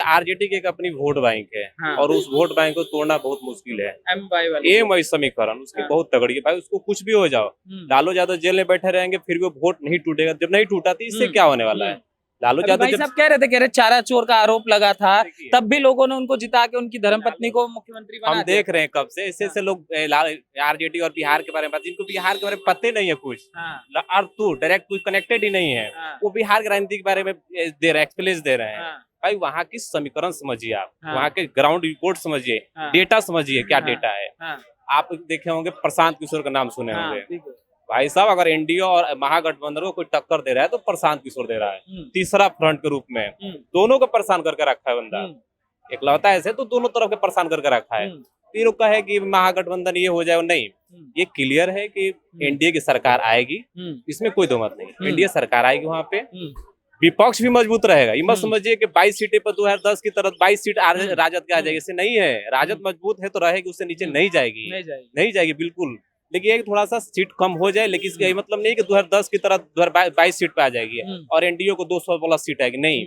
RJD की एक अपनी वोट बैंक है। हाँ। और उस वोट बैंक को तोड़ना बहुत मुश्किल है। एमवाई वाली एम समीकरण उसकी हाँ। बहुत तगड़ी है भाई, उसको कुछ भी हो जाओ, लालू यादव जेल में बैठे रहेंगे फिर भी वो वोट नहीं टूटेगा। जब नहीं टूटा तो इससे क्या होने वाला है? लालू अभी यादव भाई जब साहब कह रहे थे चारा चोर का आरोप लगा था, देखिए, तब भी लोगों ने उनको जिता के उनकी धर्मपत्नी को मुख्यमंत्री बना हम दिया देख रहे हैं कब से ऐसे लोग आरजेडी और बिहार के बारे में जिनको बिहार के बारे में पता ही नहीं है कुछ, हाँ। और तू डायरेक्ट कुछ कनेक्टेड ही नहीं है, हाँ। वो बिहार की राजनीति के बारे में दे रहे एक्सप्लेन दे रहे हैं। हाँ। भाई वहाँ की समीकरण समझिए आप, हाँ। वहाँ के ग्राउंड रिपोर्ट समझिए, हाँ। डेटा समझिए क्या हाँ। डेटा है। हाँ। आप देखे होंगे प्रशांत किशोर का नाम सुने हाँ, होंगे। बिल्कुल। भाई साहब अगर एनडीए और महागठबंधन को कोई टक्कर दे रहा है तो प्रशांत किशोर दे रहा है, तीसरा फ्रंट के रूप में। दोनों को परेशान करके रखा है बंदा, इकलौता ऐसे तो दोनों तरफ के परेशान करके रखा है। फिर वो कहे कि महागठबंधन ये हो जाए, नहीं, ये क्लियर है कि एनडीए की सरकार आएगी, इसमें कोई दो मत नहीं। एनडीए सरकार आएगी, वहां पे विपक्ष भी मजबूत रहेगा। ये मत समझिए कि 22 सीटें पर 2010 की तरह 22 सीट राजद के आ जाएगी, इससे नहीं है। राजद मजबूत है तो रहेगी, उससे नीचे नहीं जाएगी, नहीं जाएगी बिल्कुल। लेकिन एक थोड़ा सा सीट कम हो जाए, लेकिन इसका मतलब नहीं कि 2010 की तरह 2022 सीट पे आ जाएगी और एनडीए को 200 सीट आएगी, नहीं,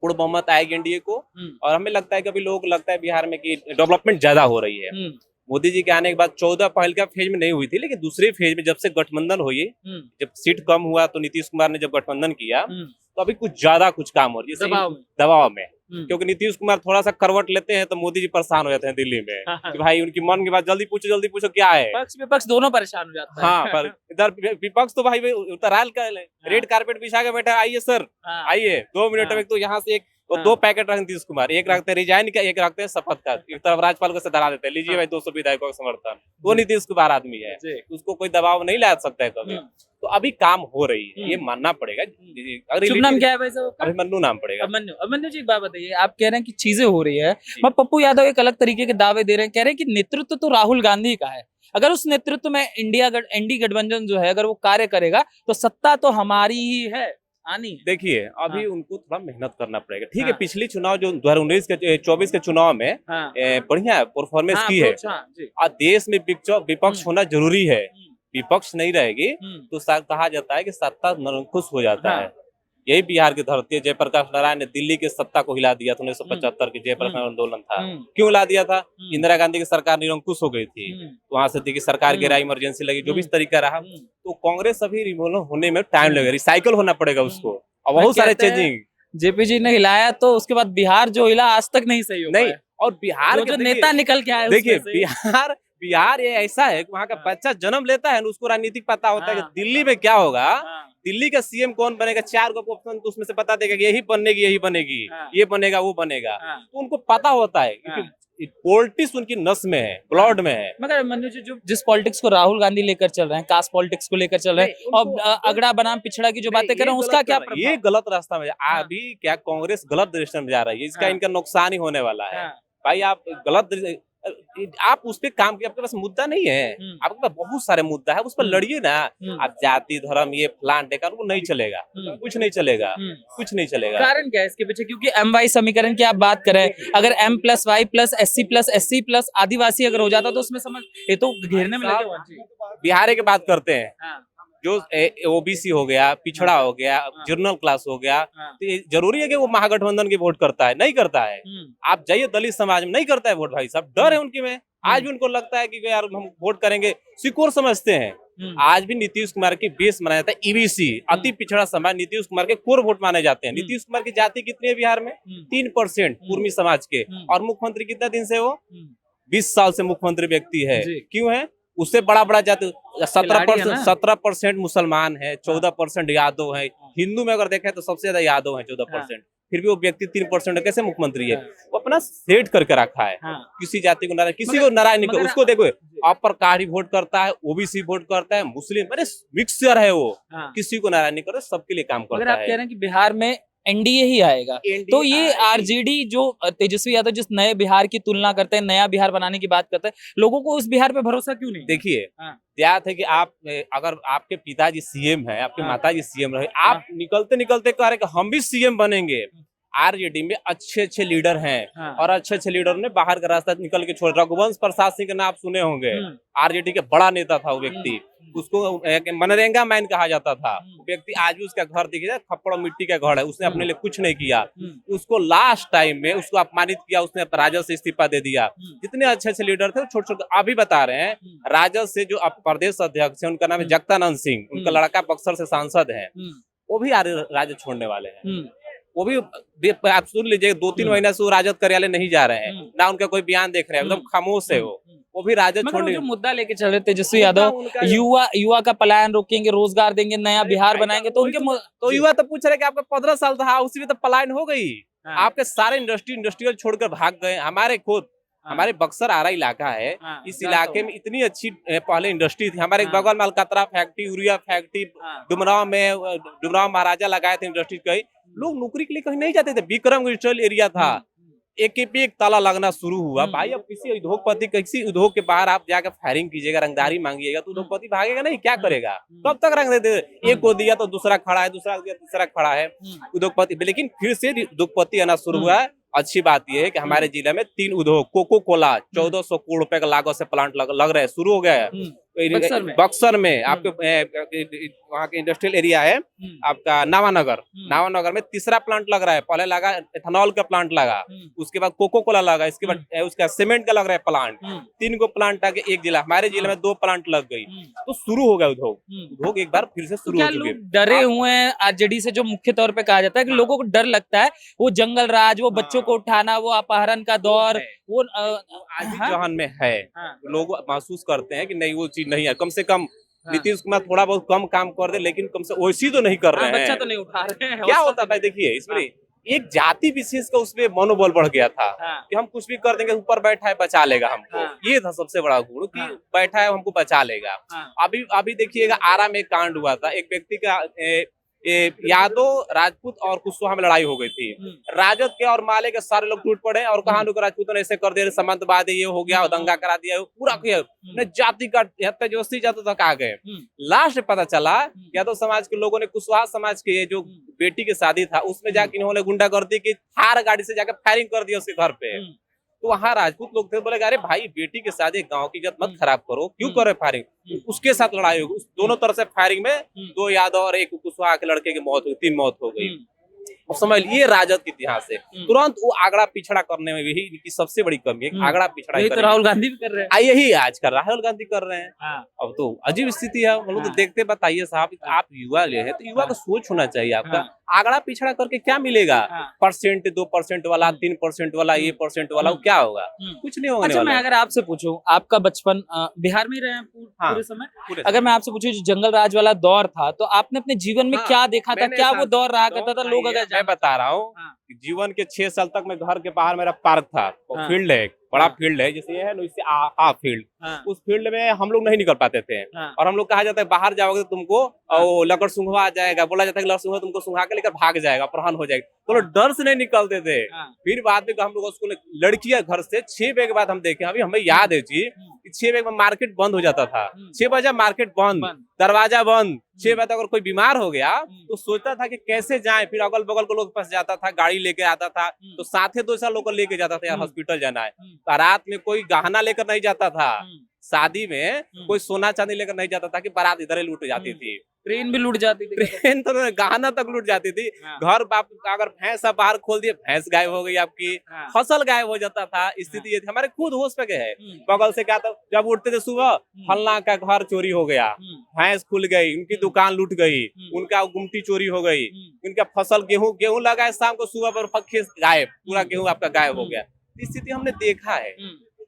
पूर्ण बहुमत आएगी एनडीए को। और हमें लगता है कि अभी लोग लगता है बिहार में कि डेवलपमेंट ज्यादा हो रही है। मोदी जी के आने के बाद 14 पहल का फेज में नहीं हुई थी, लेकिन दूसरे फेज में जब से गठबंधन हुई, जब सीट कम हुआ तो नीतीश कुमार ने जब गठबंधन किया तो अभी कुछ ज्यादा कुछ काम हो रही है दबाव में। क्योंकि नीतीश कुमार थोड़ा सा करवट लेते हैं तो मोदी जी परेशान हो जाते हैं दिल्ली में कि भाई उनकी मन की बात जल्दी पूछो क्या है। पक्ष विपक्ष दोनों परेशान हो जाते हैं। हाँ, पर इधर विपक्ष तो भाई उतराल का रेड कारपेट बिछा के बैठा, आइए सर आइए 2 मिनट में। तो यहाँ से एक वो 2 पैकेट रखते नीतीश कुमार, एक रखते हैं रिजाइन का, एक रखते हैं शपथ का। एक तरफ राज्यपाल को धरा देते हैं, लीजिए भाई 200 विधायकों का समर्थन। वो नीतीश कुमार आदमी है, उसको कोई दबाव नहीं ला सकता है कभी। तो अभी काम हो रही है, ये मानना पड़ेगा। शुभ नाम क्या है भाई साहब? अभिमन्यु नाम पड़ेगा। अभिमन्यु जी एक बात बताइए, आप कह रहे हैं कि चीजें हो रही है, मैं पप्पू यादव एक अलग तरीके के दावे दे रहे हैं, कह रहे हैं कि नेतृत्व तो राहुल गांधी का है, अगर उस नेतृत्व में एनडी गठबंधन जो है अगर वो कार्य करेगा तो सत्ता तो हमारी ही है आनी। देखिए अभी उनको थोड़ा मेहनत करना पड़ेगा। ठीक है, पिछली चुनाव जो 2019 के 24 के चुनाव में बढ़िया परफॉर्मेंस की है। और देश में विपक्ष होना जरूरी है। विपक्ष नहीं रहेगी तो कहा जाता है कि सत्ता निरंकुश हो जाता है। यही बिहार की धरती है। जयप्रकाश नारायण ने दिल्ली की सत्ता को हिला दिया था 1975 के जयप्रकाश आंदोलन था। क्यों हिला दिया था? इंदिरा गांधी की सरकार निरंकुश हो गई थी, वहां से देखिए सरकार गिरा, इमरजेंसी लगी, जो भी तरीका रहा। तो कांग्रेस अभी रिवॉल्व होने में टाइम लगेगा, रिसाइकल होना पड़ेगा उसको, और बहुत सारे चेंजिंग। जेपी जी ने हिलाया तो उसके बाद बिहार जो हिला आज तक नहीं सही हो नहीं। और बिहार जो नेता निकल के आए, देखिए बिहार ये ऐसा है कि वहाँ का बच्चा जन्म लेता है, उसको राजनीतिक पता होता है कि दिल्ली में क्या होगा, दिल्ली का सीएम कौन बनेगा, 4 को ऑप्शन तो उसमें से बता देगा कि यही बनेगी, ये बनेगा, वो बनेगा। तो उनको पता होता है क्योंकि पॉलिटिक्स उनकी नस में है, ब्लड में है। मगर मनु जी, जो जिस पॉलिटिक्स को राहुल गांधी लेकर चल रहे हैं, कास्ट पॉलिटिक्स को लेकर चल रहे हैं, और अगड़ा बनाम पिछड़ा की जो बातें कर रहे हैं, उसका क्या प्रभाव? ये गलत रास्ता में अभी क्या कांग्रेस गलत डायरेक्शन में जा रही है, इसका इनका नुकसान ही होने वाला है। भाई आप गलत, आप उस पे काम किए, आपके पास मुद्दा नहीं है, आपके पास बहुत सारे मुद्दा है, उस पर लड़िए ना। आप जाति धर्म ये फलान टेकर वो नहीं चलेगा, कुछ नहीं चलेगा, कुछ नहीं चलेगा। कारण क्या है इसके पीछे? क्योंकि MY समीकरण की आप बात करें, अगर M+Y+SC+SC+ आदिवासी अगर हो जाता तो उसमें समझ ये तो घेरने में लगे। बिहार की बात करते हैं, जो ओबीसी हो गया, पिछड़ा हो गया, जनरल क्लास हो गया, तो ये जरूरी है कि वो महागठबंधन की वोट करता है? नहीं करता है। आप जाइए दलित समाज में, नहीं करता है वोट। भाई साहब डर है उनकी में, आज भी उनको लगता है कि यार हम वोट करेंगे, सिक्योर समझते हैं। आज भी नीतीश कुमार की बेस माना जाता है ईबीसी, अति पिछड़ा समाज नीतीश कुमार के कोर वोट माने जाते हैं। नीतीश कुमार की जाति कितनी है बिहार में? 3% कुर्मी समाज के। और मुख्यमंत्री कितना दिन से वो 20 साल से मुख्यमंत्री व्यक्ति है। क्यों है? उससे बड़ा जाति 17% मुसलमान है, 14% यादव है। हिंदू में अगर देखें तो सबसे ज्यादा यादव है 14%। फिर भी वो व्यक्ति 3% कैसे मुख्यमंत्री है? वो अपना सेट करके रखा है। किसी जाति को नारायण, किसी को नारायण नहीं। उसको देखो, अपर कास्ट वोट करता है, ओबीसी वोट करता है, मुस्लिम, अरे मिक्सचर है वो। किसी को नारायण नहीं करता, सबके लिए काम करता है। आप कह रहे हैं कि बिहार में एनडीए ही आएगा, तो ये आरजेडी जो तेजस्वी यादव जिस नए बिहार की तुलना करते हैं, नया बिहार बनाने की बात करते हैं, लोगों को उस बिहार पे भरोसा क्यों नहीं? देखिए बात है कि आप अगर आपके पिताजी सीएम है, आपके माताजी सीएम रहे, आप निकलते कह रहे कि हम भी सीएम बनेंगे। आरजेडी में अच्छे लीडर हैं, और अच्छे लीडर ने बाहर का रास्ता निकल के छोड़। रघुवंश प्रसाद सिंह का नाम सुने होंगे, आरजेडी के बड़ा नेता था वो व्यक्ति। उसको एक मनरेगा मैन कहा जाता था। व्यक्ति आज भी उसका घर देखिए खप्पड़ और मिट्टी का घर है, उसने अपने लिए कुछ नहीं किया। उसको लास्ट टाइम में उसको अपमानित किया, उसने राजद से इस्तीफा दे दिया। जितने अच्छे अच्छे लीडर थे छोटे छोटे अभी बता रहे हैं, राजद से जो प्रदेश अध्यक्ष है उनका नाम है जगतानंद सिंह, उनका लड़का बक्सर से सांसद है, वो भी राजद छोड़ने वाले हैं। वो भी आप सुन लीजिए 2-3 महीने से वो राजद कार्यालय नहीं जा रहे हैं, ना उनका कोई बयान देख रहे हैं, एकदम खामोश है वो भी राजद छोड़ने। जो मुद्दा लेके चल रहे तेजस्वी यादव, युवा का पलायन रोकेंगे, रोजगार देंगे, नया बिहार बनाएंगे, तो उनके तो युवा तो पूछ रहे कि आपका 15 साल था, उसी में तो पलायन हो गई। आपके सारे इंडस्ट्रियल छोड़कर भाग गए। हमारे बक्सर आरा इलाका है, इस इलाके में इतनी अच्छी पहले इंडस्ट्री थी। हमारे बगल में अलकतरा फैक्ट्री, यूरिया फैक्ट्री, डुमराव महाराजा लगाए थे इंडस्ट्री। कई लोग नौकरी के लिए कहीं नहीं जाते थे। विक्रम इंडस्ट्रियल एरिया था, एक पे एक ताला लगना शुरू हुआ। भाई अब किसी उद्योगपति, किसी उद्योग के बाहर आप जाकर फायरिंग कीजिएगा, रंगदारी मांगिएगा, तो उद्योगपति भागेगा नहीं, क्या करेगा? कब तक रंग देते? एक को दिया तो दूसरा खड़ा है, दूसरा दिया तीसरा खड़ा है उद्योगपति। लेकिन फिर से उद्योगपति आना शुरू हुआ है। अच्छी बात यह है कि हमारे जिले में 3 उद्योग, कोको कोला 1400 करोड़ रुपए का लागत से प्लांट लग रहे हैं, शुरू हो गया है बक्सर में। आपके वहाँ के इंडस्ट्रियल एरिया है आपका नावानगर में तीसरा प्लांट लग रहा है। पहले लगा एथेनॉल का प्लांट लगा, उसके बाद कोको कोला लगा, इसके बाद उसका सीमेंट का लग रहा है प्लांट। 3 को प्लांट आके एक जिला, हमारे जिले में 2 प्लांट लग गई, तो शुरू हो गया उद्योग एक बार फिर से शुरू हो चुके। डरे हुए हैं आरजेडी से, जो मुख्य तौर पे कहा जाता है कि लोगों को डर लगता है, वो जंगल राज, वो बच्चों को उठाना, वो अपहरण का दौर, वो आज भी जहान में है। लोग महसूस करते हैं कि नहीं वो चीज नहीं है। कम से कम नीतीश कुमार थोड़ा बहुत कम काम कर दे, लेकिन कम से वैसी तो नहीं कर रहे हैं। बच्चा तो नहीं उठा रहे हैं। क्या होता है देखिए, इसमें एक जाति विशेष का उसमें मनोबल बढ़ गया था कि हम कुछ भी कर देंगे, ऊपर बैठा है बचा लेगा हमको। ये था सबसे बड़ा गुण कि बैठा है हमको बचा लेगा। अभी देखिएगा आरा में कांड हुआ था, एक व्यक्ति का यादव, राजपूत और कुशवाहा में लड़ाई हो गई थी। राजद के और माले के सारे लोग टूट पड़े और कहा राजपूतों ने ऐसे कर दिया, सामंतवादी ये हो गया, दंगा करा दिया, पूरा किया जाति का तेजस्वी यादव तक आ गए। लास्ट पता चला यादव समाज के लोगों ने कुशवाहा समाज के जो बेटी की शादी था उसमें जाके इन्होंने गुंडागर्दी की, थार गाड़ी से जाकर फायरिंग कर दिया उसके घर पे। तो वहाँ राजपूत लोग थे, बोले अरे भाई बेटी के शादी गांव की इज्जत मत खराब करो, क्यों करे फायरिंग? उसके साथ लड़ाई हो, दोनों तरफ से फायरिंग में 2 यादव और 1 कुशवाहा के लड़के की मौत हुई, 3 मौत हो गई। और समझ ये राजद के इतिहास है। तुरंत वो आगड़ा पिछड़ा करने में यही इनकी सबसे बड़ी कमी है, आगड़ा पिछड़ा। तो राहुल गांधी भी कर रहे हैं, यही आज का राहुल गांधी कर रहे हैं। अब तो अजीब स्थिति है, हम लोग तो देखते। बताइए साहब, आप युवा ले हैं तो युवा का सोच होना चाहिए आपका। आगड़ा पिछड़ा करके क्या मिलेगा? परसेंट 2% वाला, 3% वाला, ये परसेंट वाला, क्या होगा? कुछ नहीं होगा। अच्छा, मैं अगर आपसे पूछूं, आपका बचपन बिहार में रहे हैं पूरे समय, अगर मैं आपसे पूछूं जो जंगल राज वाला दौर था, तो आपने अपने जीवन में क्या देखा था? क्या वो दौर रहा करता था? लोग अगर मैं बता रहा हूँ, जीवन के 6 साल तक मैं घर के बाहर मेरा पार्क था, फील्ड है, बड़ा फील्ड है, जैसे ये है ना इससे हाफ फील्ड। उस फील्ड में हम लोग नहीं निकल पाते थे। और हम लोग कहा जाता है बाहर जाओगे तो तुमको लकड़ सुंघवा आ जाएगा, बोला जाता है कि लकड़ सुंघवा तुमको सुंघा के लेकर भाग जाएगा, अपहरण हो जाएगा। तो लोग डर से नहीं निकलते थे। फिर बाद में हम लोग स्कूल लड़कियां घर से 6 बजे के बाद हम देखे, अभी हमें याद है जी, 6 बजे में मार्केट बंद हो जाता था। 6 बजे मार्केट बंद, दरवाजा बंद। 6 बजे अगर कोई बीमार हो गया तो सोचता था कि कैसे जाए, फिर अगल बगल को लोग पास जाता था, गाड़ी लेके आता था, तो साथे 2 लोग को लेके जाता था, यार हॉस्पिटल जाना है। बारात में कोई गहना लेकर नहीं जाता था, शादी में कोई सोना चांदी लेकर नहीं जाता था कि बारात इधर ही लूट जाती थी। ट्रेन भी लूट जाती थी, ट्रेन तो गहना तक लूट जाती थी। घर बाप अगर भैंस बाहर खोल दिए, भैंस गायब हो गई, आपकी फसल गायब हो जाता था। स्थिति ये थी। हमारे खुद होश पे गए है, बगल से क्या था, जब उठते थे सुबह, फलना का घर चोरी हो गया, भैंस खुल गई, उनकी दुकान लूट गई, उनका गुमटी चोरी हो गई, उनका फसल गेहूं लगाए, शाम को सुबह पर पक्षी गायब, पूरा गेहूं आपका गायब हो गया। स्थिति हमने देखा है।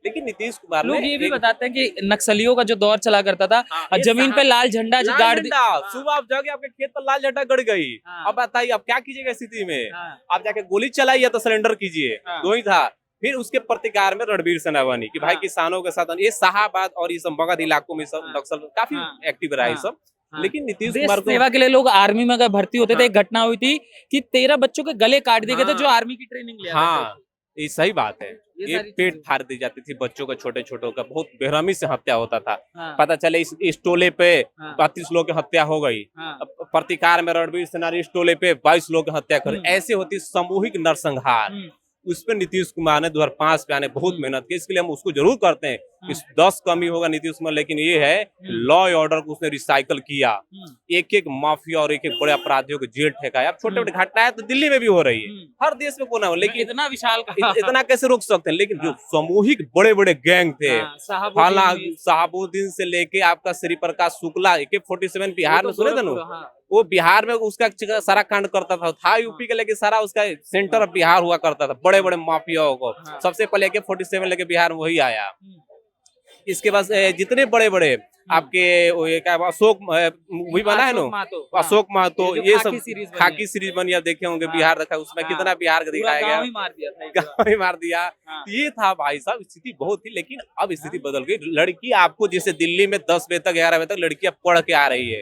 लेकिन नीतीश कुमार लोग ये भी बताते हैं कि नक्सलियों का जो दौर चला करता था, जमीन पे लाल झंडा गाड़ दिया, सुबह आप जाके आपके खेत पर लाल झंडा गड़ गई। अब बताइए आप क्या कीजिएगा स्थिति में? आप जाके गोली चलाइए तो सरेंडर कीजिए, दो ही था। फिर उसके प्रतिकार में रणवीर सेना बनी कि भाई किसानों के साथ, ये शाहाबाद और ये सब मगध इलाकों में सब नक्सल काफी एक्टिव रहा है सब। लेकिन नीतीश कुमार को सेवा के लिए लोग आर्मी में अगर भर्ती होते थे, एक घटना हुई थी कि 13 बच्चों के गले काट दिए गए थे जो आर्मी की ट्रेनिंग लिया। हाँ, ये सही बात है। ये पेट फाड़ दी जाती थी बच्चों का, छोटे छोटों का बहुत बेरहमी से हत्या होता था। पता चले इस टोले पे 32 लोग की हत्या हो गई। प्रतिकार में रणवीर सेना इस टोले पे 22 लोग की हत्या कर। ऐसे होती सामूहिक नरसंहार। उस पर नीतीश कुमार ने 2005 पे आने बहुत मेहनत की, इसके लिए हम उसको जरूर करते हैं कि 10 कमी होगा नीतीश कुमार, लेकिन ये है लॉ ऑर्डर को उसने रिसाइकल किया, एक एक माफिया और एक एक बड़े अपराधियों को जेल ठेकाया। अब छोटे छोटे घटनाएं तो दिल्ली में भी हो रही है, हर देश में कोना हो, लेकिन इतना विशाल इतना कैसे रोक सकते हैं। लेकिन जो सामूहिक बड़े बड़े गैंग थे, शहाबुद्दीन से लेके आपका श्री प्रकाश शुक्ला, AK-47 बिहार में सुने थे ना, वो बिहार में उसका सारा कांड करता था यूपी के लेके सारा उसका सेंटर ऑफ बिहार हुआ करता था, बड़े बड़े माफियाओं को। सबसे पहले AK-47 लेके बिहार में वही आया। इसके बाद जितने बड़े बड़े आपके क्या अशोक मूवी बना है ना, अशोक महतो, ये सब खाकी सीरीज बनी, आप देखे होंगे, बिहार रखा, उसमें कितना बिहार का दिखाया गया, गाँव ही मार दिया। ये था भाई साहब, स्थिति बहुत थी, लेकिन अब स्थिति बदल गई। लड़की आपको जैसे दिल्ली में 10 बजे तक 11 बजे तक लड़कियां पढ़ के आ रही है,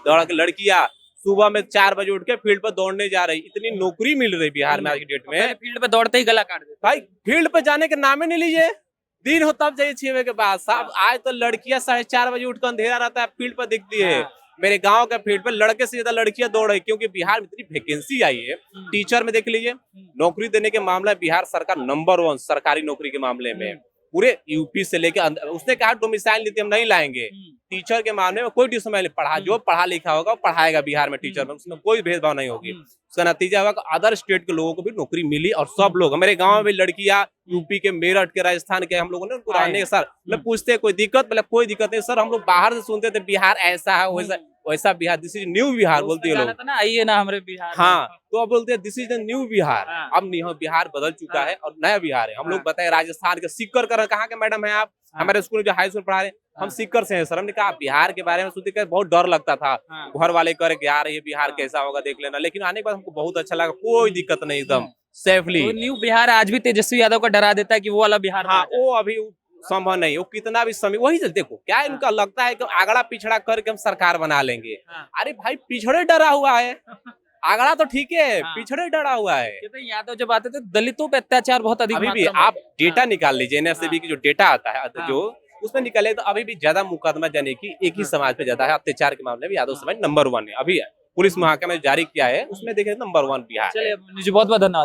दौड़ के लड़कियां सुबह में 4 बजे उठ के फील्ड पर दौड़ने जा रही, इतनी नौकरी मिल रही बिहार में आज की डेट में। फील्ड पे दौड़ते ही गला काट देते भाई, फील्ड पे जाने के नाम ही नहीं लीजिए, दिन हो तब जाइए 6 बजे के बाद। साहब आज तो लड़कियां 4:30 बजे उठकर अंधेरा रहता है फील्ड पर दिखती है। मेरे गांव के फील्ड पे लड़के से ज्यादा लड़कियां दौड़ रही, क्योंकि बिहार में इतनी वैकेंसी आई है। टीचर में देख लीजिए, नौकरी देने के मामले में बिहार सरकार नंबर 1 सरकारी नौकरी के मामले में, पूरे यूपी से लेके उसने कहा डोमिसाइल नीति हम नहीं लाएंगे। टीचर के मामले में कोई डोमिसाइल पढ़ा, जो पढ़ा लिखा होगा वो पढ़ाएगा बिहार में टीचर में, उसमें कोई भेदभाव नहीं होगी। उसका नतीजा हुआ कि अदर स्टेट के लोगों को भी नौकरी मिली, और सब लोग, मेरे गांव में लड़कियां यूपी के, मेरठ के, राजस्थान के, हम लोगों ने उनको रहने सर मतलब पूछते कोई दिक्कत, मतलब कोई दिक्कत नहीं सर, हम लोग बाहर से सुनते थे बिहार ऐसा है वैसा Bihar, this is new Bihar बोलते हैं लोग ना, आइए ना हमारे बिहार। हाँ, तो अब बोलते हैं this is the new Bihar. अब नहीं, बिहार बदल चुका है और नया बिहार है। हम लोग बताए राजस्थान के सीकर कर, कहाँ के मैडम है आप, हमारे स्कूल जो हाई स्कूल पढ़ा रहे, हम सीकर से हैं सर। हमने कहा बिहार के बारे में सुनते के बहुत डर लगता था, घर वाले कर के आ रही है बिहार कैसा होगा देख लेना, लेकिन आने के बाद हमको बहुत अच्छा लगा, कोई दिक्कत नहीं, एकदम सेफली। न्यू बिहार आज भी तेजस्वी यादव का डरा देता है कि वो वाला बिहार, हाँ, वो अभी संभव नहीं, वो कितना भी समय वही से देखो क्या इनका लगता है कि आगड़ा पिछड़ा करके हम सरकार बना लेंगे। अरे भाई, पिछड़े डरा हुआ है, आगड़ा तो ठीक है, पिछड़े डरा हुआ है। यादव जब आते थे दलितों पे अत्याचार बहुत अधिक, अभी भी आप डेटा निकाल लीजिए, NSAB की जो डेटा आता है जो उसमें निकाले, तो अभी भी ज्यादा मुकदमा जाने की एक ही समाज पे ज्यादा है, अत्याचार के मामले में यादव समाज नंबर 1 है। अभी पुलिस महकमा ने जारी किया है, उसमें देखे नंबर 1 बिहार। चलिए, मुझे बहुत बहुत धन्यवाद।